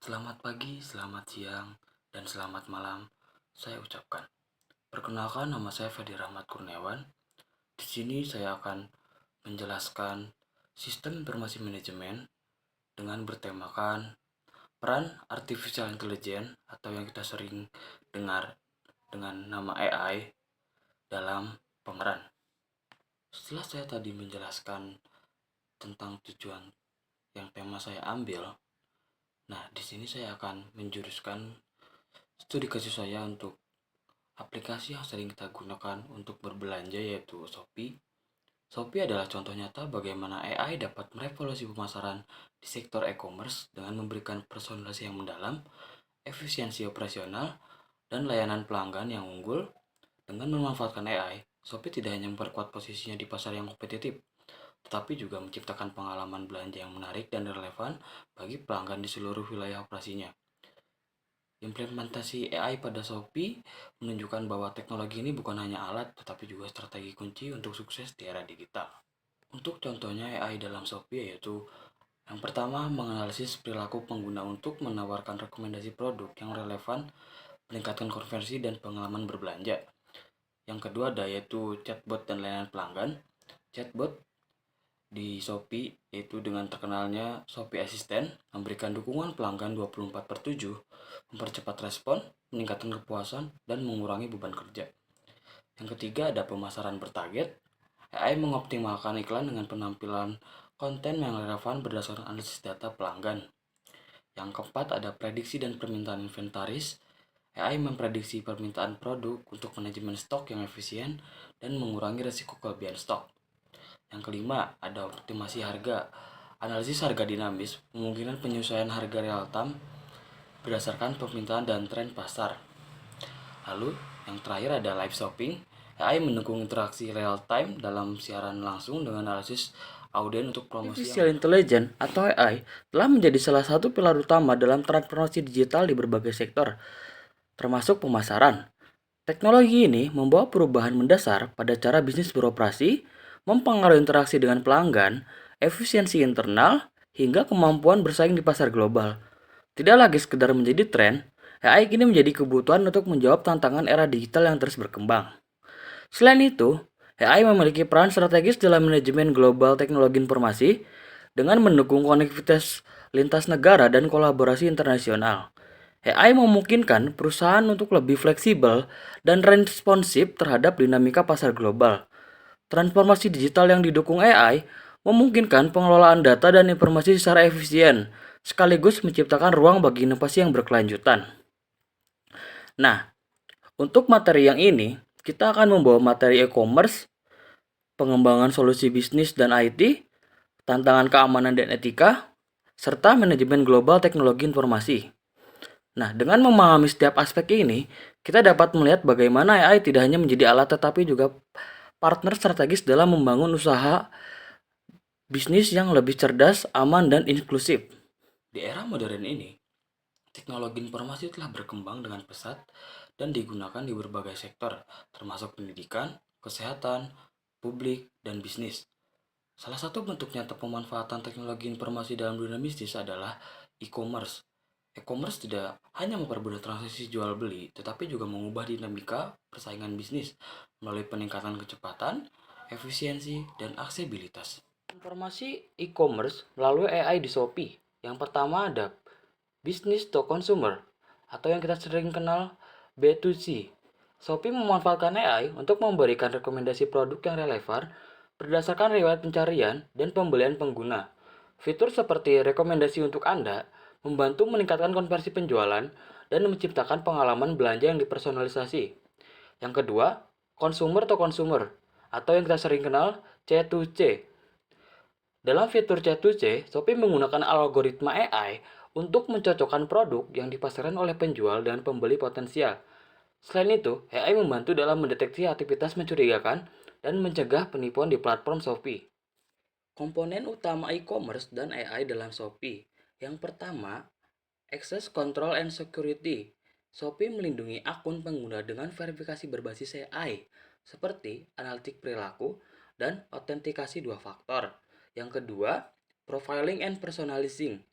Selamat pagi, selamat siang, dan selamat malam. Saya ucapkan. Perkenalkan, nama saya Fedi Rahmat Kurniawan. Di sini saya akan menjelaskan sistem informasi manajemen dengan bertemakan peran artificial intelligence atau yang kita sering dengar dengan nama AI dalam pemeran. Setelah saya tadi menjelaskan tentang tujuan yang tema saya ambil, nah di sini saya akan menjuruskan studi kasus saya untuk aplikasi yang sering kita gunakan untuk berbelanja yaitu Shopee. Shopee adalah contoh nyata bagaimana AI dapat merevolusi pemasaran di sektor e-commerce dengan memberikan personalisasi yang mendalam, efisiensi operasional, dan layanan pelanggan yang unggul. Dengan memanfaatkan AI, Shopee tidak hanya memperkuat posisinya di pasar yang kompetitif, tetapi juga menciptakan pengalaman belanja yang menarik dan relevan bagi pelanggan di seluruh wilayah operasinya. Implementasi AI pada Shopee menunjukkan bahwa teknologi ini bukan hanya alat, tetapi juga strategi kunci untuk sukses di era digital. Untuk contohnya AI dalam Shopee yaitu yang pertama menganalisis perilaku pengguna untuk menawarkan rekomendasi produk yang relevan, meningkatkan konversi dan pengalaman berbelanja. Yang kedua ada yaitu chatbot dan layanan pelanggan. Chatbot di Shopee yaitu dengan terkenalnya Shopee Assistant memberikan dukungan pelanggan 24/7, mempercepat respon, meningkatkan kepuasan, dan mengurangi beban kerja. Yang ketiga ada pemasaran bertarget. AI mengoptimalkan iklan dengan penampilan konten yang relevan berdasarkan analisis data pelanggan. Yang keempat ada prediksi dan permintaan inventaris. AI memprediksi permintaan produk untuk manajemen stok yang efisien dan mengurangi risiko kelebihan stok. Yang kelima, ada optimasi harga. Analisis harga dinamis memungkinkan penyesuaian harga real time berdasarkan permintaan dan tren pasar. Lalu, yang terakhir ada live shopping. AI mendukung interaksi real time dalam siaran langsung dengan analisis audien untuk promosi. Artificial Intelligence atau AI telah menjadi salah satu pilar utama dalam transformasi digital di berbagai sektor, termasuk pemasaran. Teknologi ini membawa perubahan mendasar pada cara bisnis beroperasi, mempengaruhi interaksi dengan pelanggan, efisiensi internal, hingga kemampuan bersaing di pasar global. Tidak lagi sekedar menjadi tren, AI kini menjadi kebutuhan untuk menjawab tantangan era digital yang terus berkembang. Selain itu, AI memiliki peran strategis dalam manajemen global teknologi informasi dengan mendukung konektivitas lintas negara dan kolaborasi internasional. AI memungkinkan perusahaan untuk lebih fleksibel dan responsif terhadap dinamika pasar global. Transformasi digital yang didukung AI memungkinkan pengelolaan data dan informasi secara efisien, sekaligus menciptakan ruang bagi inovasi yang berkelanjutan. Nah, untuk materi yang ini, kita akan membawa materi e-commerce, pengembangan solusi bisnis dan IT, tantangan keamanan dan etika, serta manajemen global teknologi informasi. Nah, dengan memahami setiap aspek ini, kita dapat melihat bagaimana AI tidak hanya menjadi alat tetapi juga partner strategis dalam membangun usaha bisnis yang lebih cerdas, aman, dan inklusif. Di era modern ini, teknologi informasi telah berkembang dengan pesat dan digunakan di berbagai sektor, termasuk pendidikan, kesehatan, publik, dan bisnis. Salah satu bentuk nyata pemanfaatan teknologi informasi dalam dunia bisnis adalah e-commerce. E-commerce tidak hanya mempermudah transaksi jual beli, tetapi juga mengubah dinamika persaingan bisnis melalui peningkatan kecepatan, efisiensi, dan aksesibilitas. Informasi e-commerce melalui AI di Shopee. Yang pertama ada business to consumer atau yang kita sering kenal B2C. Shopee memanfaatkan AI untuk memberikan rekomendasi produk yang relevan berdasarkan riwayat pencarian dan pembelian pengguna. Fitur seperti rekomendasi untuk Anda membantu meningkatkan konversi penjualan dan menciptakan pengalaman belanja yang dipersonalisasi. Yang kedua, consumer to consumer atau yang kita sering kenal C2C. Dalam fitur C2C, Shopee menggunakan algoritma AI untuk mencocokkan produk yang dipasarkan oleh penjual dan pembeli potensial. Selain itu, AI membantu dalam mendeteksi aktivitas mencurigakan dan mencegah penipuan di platform Shopee. Komponen utama e-commerce dan AI dalam Shopee. Yang pertama, Access Control and Security. Shopee melindungi akun pengguna dengan verifikasi berbasis AI, seperti analitik perilaku dan autentikasi dua faktor. Yang kedua, Profiling and Personalizing.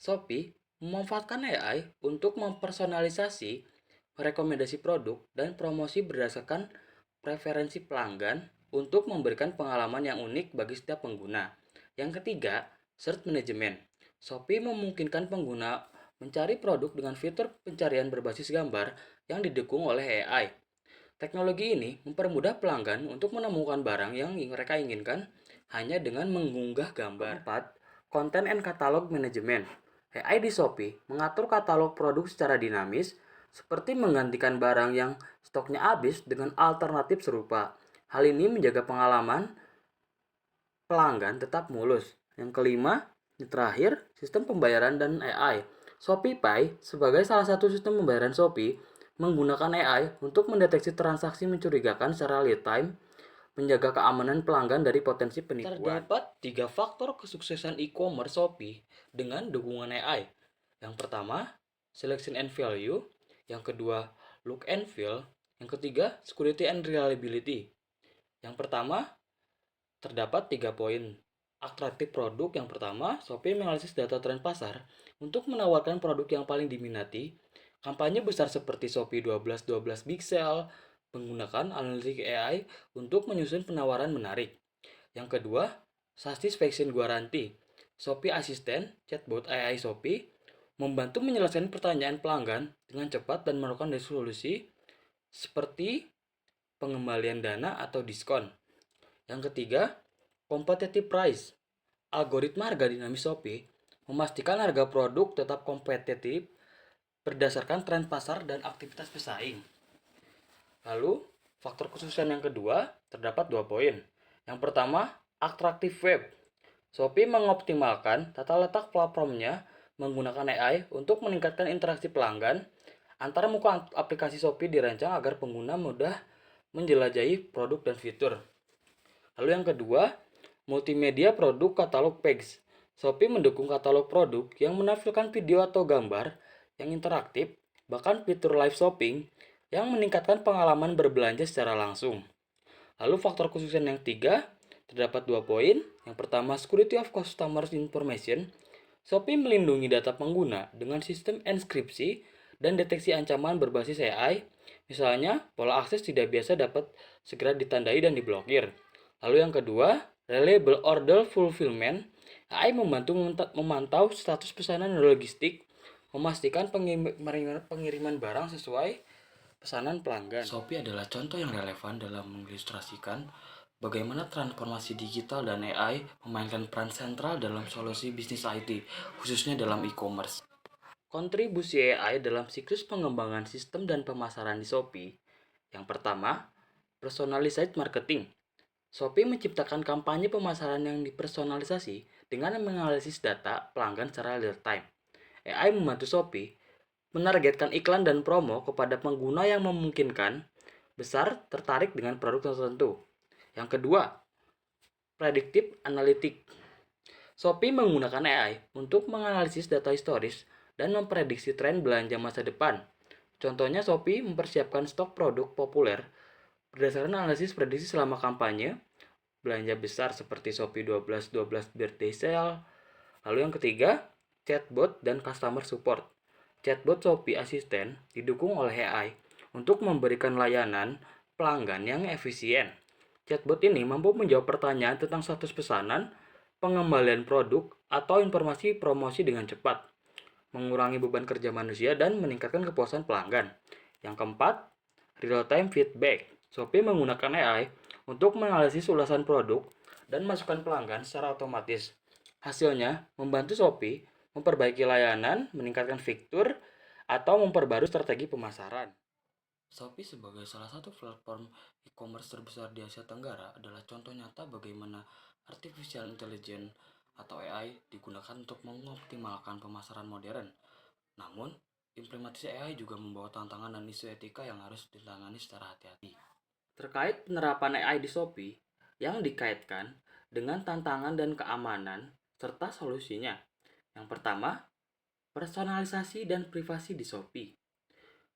Shopee Memanfaatkan AI untuk mempersonalisasi rekomendasi produk dan promosi berdasarkan preferensi pelanggan untuk memberikan pengalaman yang unik bagi setiap pengguna. Yang ketiga, search management. Shopee memungkinkan pengguna mencari produk dengan fitur pencarian berbasis gambar yang didukung oleh AI. Teknologi ini mempermudah pelanggan untuk menemukan barang yang mereka inginkan hanya dengan mengunggah gambar. Keempat, content and catalog management. AI di Shopee mengatur katalog produk secara dinamis, seperti menggantikan barang yang stoknya habis dengan alternatif serupa. Hal ini menjaga pengalaman pelanggan tetap mulus. Yang kelima, yang terakhir, sistem pembayaran dan AI. ShopeePay sebagai salah satu sistem pembayaran Shopee menggunakan AI untuk mendeteksi transaksi mencurigakan secara real time, menjaga keamanan pelanggan dari potensi penipuan. Terdapat 3 faktor kesuksesan e-commerce Shopee dengan dukungan AI. Yang pertama, selection and value. Yang kedua, look and feel. Yang ketiga, security and reliability. Yang pertama, terdapat 3 poin. Atraktif produk. Yang pertama, Shopee menganalisis data tren pasar untuk menawarkan produk yang paling diminati. Kampanye besar seperti Shopee 12-12 Big Sale menggunakan analitik AI untuk menyusun penawaran menarik. Yang kedua, satisfaction guarantee. Shopee Assistant, chatbot AI Shopee, membantu menyelesaikan pertanyaan pelanggan dengan cepat dan melakukan resolusi seperti pengembalian dana atau diskon. Yang ketiga, competitive price. Algoritma harga dinamis Shopee memastikan harga produk tetap kompetitif berdasarkan tren pasar dan aktivitas pesaing. Lalu, faktor kesuksesan yang kedua terdapat 2 poin. Yang pertama, atraktif web. Shopee mengoptimalkan tata letak platformnya menggunakan AI untuk meningkatkan interaksi pelanggan. Antara muka aplikasi Shopee dirancang agar pengguna mudah menjelajahi produk dan fitur. Lalu yang kedua, multimedia produk katalog page. Shopee mendukung katalog produk yang menampilkan video atau gambar yang interaktif, bahkan fitur live shopping yang meningkatkan pengalaman berbelanja secara langsung. Lalu faktor kesuksesan yang ketiga, terdapat 2 poin. Yang pertama, security of customer information. Shopee melindungi data pengguna dengan sistem enskripsi dan deteksi ancaman berbasis AI. Misalnya, pola akses tidak biasa dapat segera ditandai dan diblokir. Lalu yang kedua, reliable order fulfillment. AI membantu memantau status pesanan dan logistik, memastikan pengiriman barang sesuai pesanan pelanggan. Shopee adalah contoh yang relevan dalam mengilustrasikan bagaimana transformasi digital dan AI memainkan peran sentral dalam solusi bisnis IT, khususnya dalam e-commerce. Kontribusi AI dalam siklus pengembangan sistem dan pemasaran di Shopee. Yang pertama, personalized marketing. Shopee menciptakan kampanye pemasaran yang dipersonalisasi dengan menganalisis data pelanggan secara real time. AI membantu Shopee menargetkan iklan dan promo kepada pengguna yang memungkinkan besar tertarik dengan produk tertentu. Yang kedua, predictive analytics. Shopee menggunakan AI untuk menganalisis data historis dan memprediksi tren belanja masa depan. Contohnya, Shopee mempersiapkan stok produk populer berdasarkan analisis prediksi selama kampanye belanja besar seperti Shopee 12-12 birthday sale. Lalu yang ketiga, chatbot dan customer support. Chatbot Shopee Assistant didukung oleh AI untuk memberikan layanan pelanggan yang efisien. Chatbot ini mampu menjawab pertanyaan tentang status pesanan, pengembalian produk, atau informasi promosi dengan cepat, mengurangi beban kerja manusia dan meningkatkan kepuasan pelanggan. Yang keempat, real-time feedback. Shopee menggunakan AI untuk menganalisis ulasan produk dan masukan pelanggan secara otomatis. Hasilnya, membantu Shopee memperbaiki layanan, meningkatkan fitur, atau memperbarui strategi pemasaran. Shopee sebagai salah satu platform e-commerce terbesar di Asia Tenggara adalah contoh nyata bagaimana artificial intelligence atau AI digunakan untuk mengoptimalkan pemasaran modern. Namun, implementasi AI juga membawa tantangan dan isu etika yang harus ditangani secara hati-hati. Terkait penerapan AI di Shopee yang dikaitkan dengan tantangan dan keamanan serta solusinya. Yang pertama, personalisasi dan privasi di Shopee.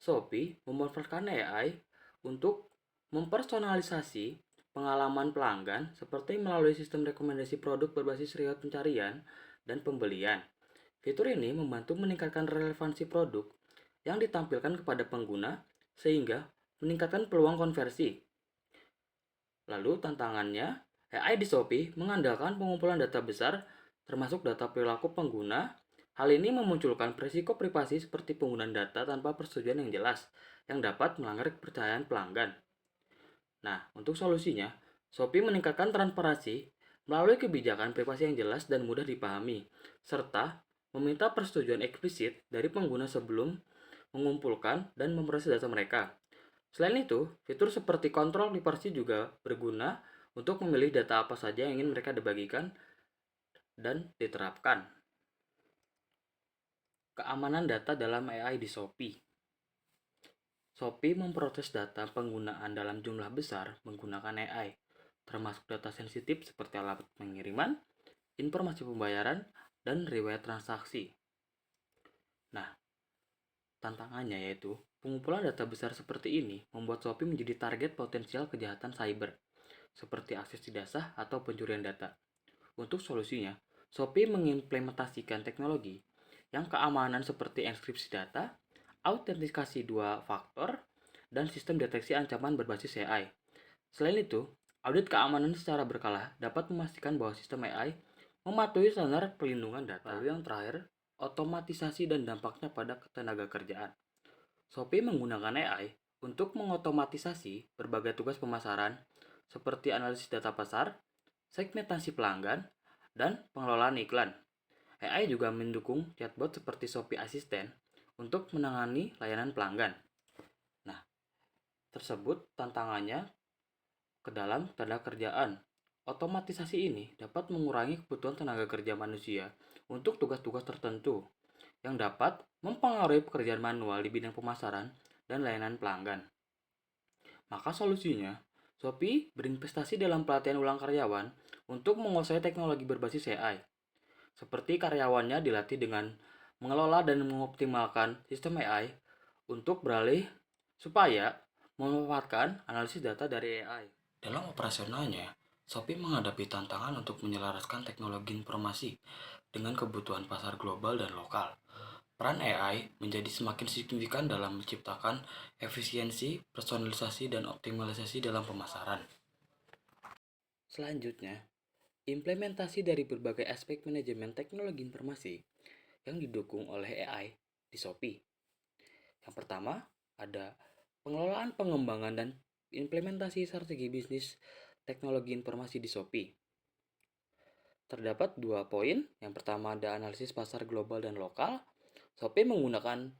Shopee memanfaatkan AI untuk mempersonalisasi pengalaman pelanggan seperti melalui sistem rekomendasi produk berbasis riwayat pencarian dan pembelian. Fitur ini membantu meningkatkan relevansi produk yang ditampilkan kepada pengguna sehingga meningkatkan peluang konversi. Lalu tantangannya, AI di Shopee mengandalkan pengumpulan data besar termasuk data perilaku pengguna. Hal ini memunculkan risiko privasi seperti penggunaan data tanpa persetujuan yang jelas yang dapat melanggar kepercayaan pelanggan. Nah, untuk solusinya, Shopee meningkatkan transparansi melalui kebijakan privasi yang jelas dan mudah dipahami, serta meminta persetujuan eksplisit dari pengguna sebelum mengumpulkan dan memproses data mereka. Selain itu, fitur seperti kontrol privasi juga berguna untuk memilih data apa saja yang ingin mereka dibagikan dan diterapkan. Keamanan data dalam AI di Shopee. Shopee memproses data penggunaan dalam jumlah besar menggunakan AI, termasuk data sensitif seperti alamat pengiriman, informasi pembayaran, dan riwayat transaksi. Nah, tantangannya yaitu pengumpulan data besar seperti ini membuat Shopee menjadi target potensial kejahatan cyber, seperti akses tidak sah atau pencurian data. Untuk solusinya, Shopee mengimplementasikan teknologi yang keamanan seperti enkripsi data, autentikasi dua faktor, dan sistem deteksi ancaman berbasis AI. Selain itu, audit keamanan secara berkala dapat memastikan bahwa sistem AI mematuhi standar perlindungan data. Lalu yang terakhir, otomatisasi dan dampaknya pada ketenaga kerjaan. Shopee menggunakan AI untuk mengotomatisasi berbagai tugas pemasaran seperti analisis data pasar, segmentasi pelanggan, dan pengelolaan iklan. AI juga mendukung chatbot seperti Shopee Assistant untuk menangani layanan pelanggan. Nah, tersebut tantangannya ke dalam tenaga kerjaan. Otomatisasi ini dapat mengurangi kebutuhan tenaga kerja manusia untuk tugas-tugas tertentu yang dapat mempengaruhi pekerjaan manual di bidang pemasaran dan layanan pelanggan. Maka solusinya, Shopee berinvestasi dalam pelatihan ulang karyawan untuk menguasai teknologi berbasis AI. Seperti karyawannya dilatih dengan mengelola dan mengoptimalkan sistem AI untuk beralih supaya memanfaatkan analisis data dari AI. Dalam operasionalnya, Shopee menghadapi tantangan untuk menyelaraskan teknologi informasi dengan kebutuhan pasar global dan lokal. Peran AI menjadi semakin signifikan dalam menciptakan efisiensi, personalisasi, dan optimalisasi dalam pemasaran. Selanjutnya, implementasi dari berbagai aspek manajemen teknologi informasi yang didukung oleh AI di Shopee. Yang pertama, ada pengelolaan pengembangan dan implementasi strategi bisnis teknologi informasi di Shopee. Terdapat dua poin. Yang pertama ada analisis pasar global dan lokal. Shopee menggunakan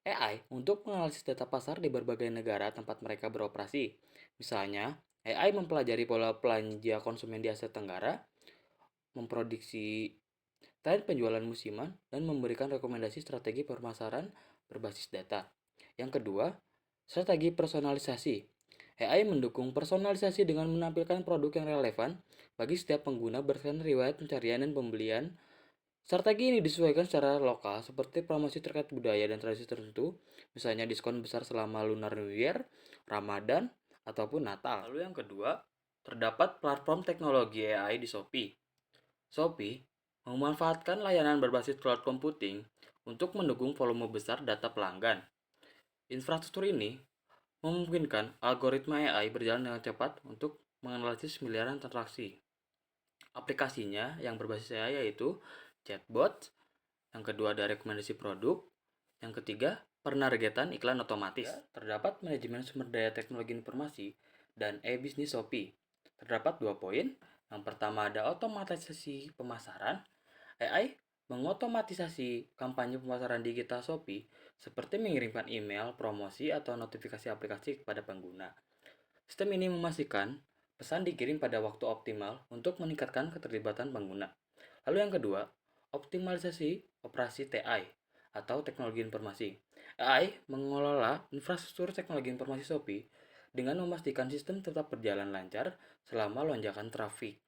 AI untuk menganalisis data pasar di berbagai negara tempat mereka beroperasi. Misalnya, AI mempelajari pola belanja konsumen di Asia Tenggara, memprediksi tren penjualan musiman, dan memberikan rekomendasi strategi pemasaran berbasis data. Yang kedua, strategi personalisasi. AI mendukung personalisasi dengan menampilkan produk yang relevan bagi setiap pengguna berdasarkan riwayat pencarian dan pembelian. Strategi ini disesuaikan secara lokal seperti promosi terkait budaya dan tradisi tertentu, misalnya diskon besar selama Lunar New Year, Ramadan, ataupun Natal. Lalu yang kedua, terdapat platform teknologi AI di Shopee. Shopee memanfaatkan layanan berbasis cloud computing untuk mendukung volume besar data pelanggan. Infrastruktur ini memungkinkan algoritma AI berjalan dengan cepat untuk menganalisis miliaran transaksi. Aplikasinya yang berbasis AI yaitu chatbot, yang kedua ada rekomendasi produk, yang ketiga penargetan iklan otomatis. Terdapat manajemen sumber daya teknologi informasi dan e-bisnis Shopee. Terdapat dua poin. Yang pertama ada otomatisasi pemasaran. AI mengotomatisasi kampanye pemasaran digital Shopee seperti mengirimkan email, promosi, atau notifikasi aplikasi kepada pengguna. Sistem ini memastikan pesan dikirim pada waktu optimal untuk meningkatkan keterlibatan pengguna. Lalu yang kedua, optimalisasi operasi TI atau teknologi informasi. AI mengelola infrastruktur teknologi informasi Shopee dengan memastikan sistem tetap berjalan lancar selama lonjakan trafik,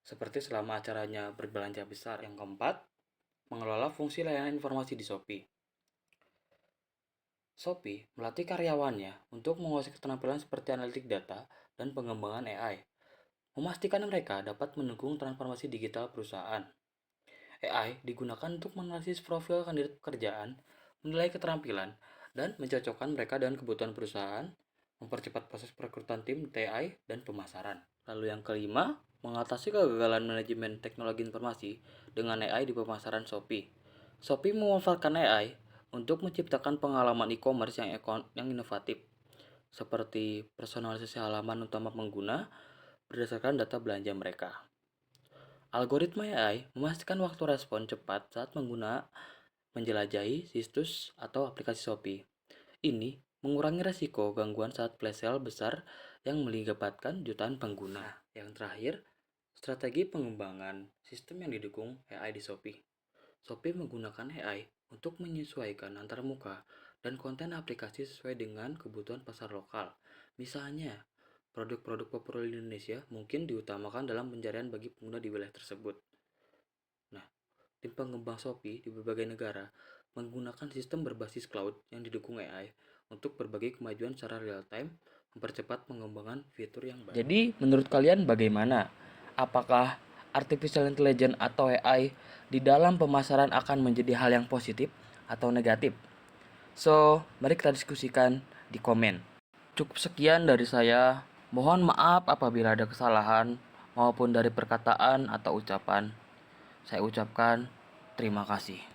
seperti selama acaranya berbelanja besar. Yang keempat, mengelola fungsi layanan informasi di Shopee. Shopee melatih karyawannya untuk menguasai keterampilan seperti analitik data dan pengembangan AI, memastikan mereka dapat mendukung transformasi digital perusahaan. AI digunakan untuk menganalisis profil kandidat pekerjaan, menilai keterampilan, dan mencocokkan mereka dengan kebutuhan perusahaan, mempercepat proses perekrutan tim TI dan pemasaran. Lalu yang kelima, mengatasi kegagalan manajemen teknologi informasi dengan AI di pemasaran Shopee. Shopee memanfaatkan AI untuk menciptakan pengalaman e-commerce yang inovatif, seperti personalisasi halaman utama pengguna berdasarkan data belanja mereka. Algoritma AI memastikan waktu respon cepat saat pengguna menjelajahi situs atau aplikasi Shopee. Ini mengurangi resiko gangguan saat flash sale besar yang melibatkan jutaan pengguna. Yang terakhir, strategi pengembangan sistem yang didukung AI di Shopee. Shopee menggunakan AI untuk menyesuaikan antarmuka dan konten aplikasi sesuai dengan kebutuhan pasar lokal. Misalnya, produk-produk populer di Indonesia mungkin diutamakan dalam pencarian bagi pengguna di wilayah tersebut. Nah, tim pengembang Shopee di berbagai negara menggunakan sistem berbasis cloud yang didukung AI untuk berbagai kemajuan secara real time, mempercepat pengembangan fitur yang baru. Jadi, menurut kalian bagaimana? Apakah artificial intelligence atau AI di dalam pemasaran akan menjadi hal yang positif atau negatif? So, mari kita diskusikan di komen. Cukup sekian dari saya. Mohon maaf apabila ada kesalahan maupun dari perkataan atau ucapan. Saya ucapkan terima kasih.